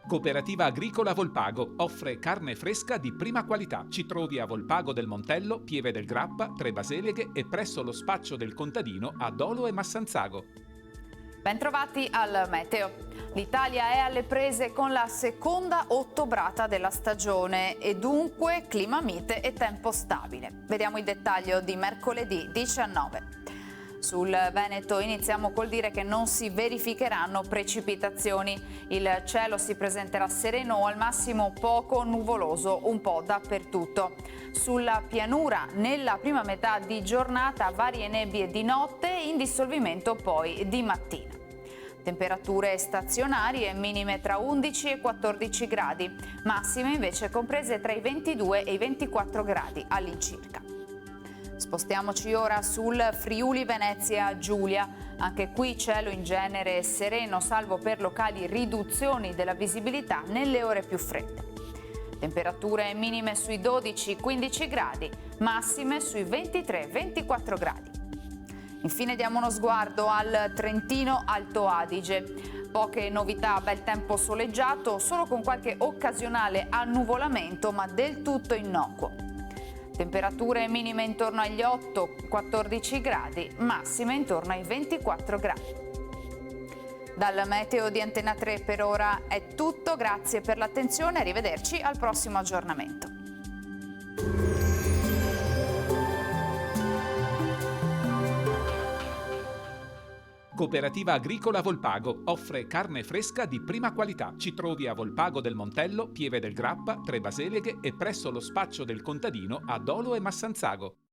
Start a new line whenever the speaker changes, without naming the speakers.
Cooperativa Agricola Volpago offre carne fresca di prima qualità. Ci trovi a Volpago del Montello, Pieve del Grappa, Tre Baseleghe e presso lo spaccio del contadino a Dolo e Massanzago.
Bentrovati al Meteo. L'Italia è alle prese con la seconda ottobrata della stagione e dunque clima mite e tempo stabile. Vediamo il dettaglio di mercoledì 19. Sul Veneto iniziamo col dire che non si verificheranno precipitazioni. Il cielo si presenterà sereno o al massimo poco nuvoloso un po' dappertutto. Sulla pianura, nella prima metà di giornata, varie nebbie di notte e in dissolvimento poi di mattina. Temperature stazionarie minime tra 11 e 14 gradi, massime invece comprese tra i 22 e i 24 gradi all'incirca. Spostiamoci ora sul Friuli Venezia Giulia. Anche qui cielo in genere sereno, salvo per locali riduzioni della visibilità nelle ore più fredde. Temperature minime sui 12-15 gradi, massime sui 23-24 gradi. Infine diamo uno sguardo al Trentino Alto Adige. Poche novità, bel tempo soleggiato, solo con qualche occasionale annuvolamento, ma del tutto innocuo. Temperature minime intorno agli 8-14 gradi, massime intorno ai 24 gradi. Dal Meteo di Antena 3 per ora è tutto, grazie per l'attenzione, arrivederci al prossimo aggiornamento.
Cooperativa Agricola Volpago offre carne fresca di prima qualità. Ci trovi a Volpago del Montello, Pieve del Grappa, Tre Baseleghe e presso lo spaccio del contadino a Dolo e Massanzago.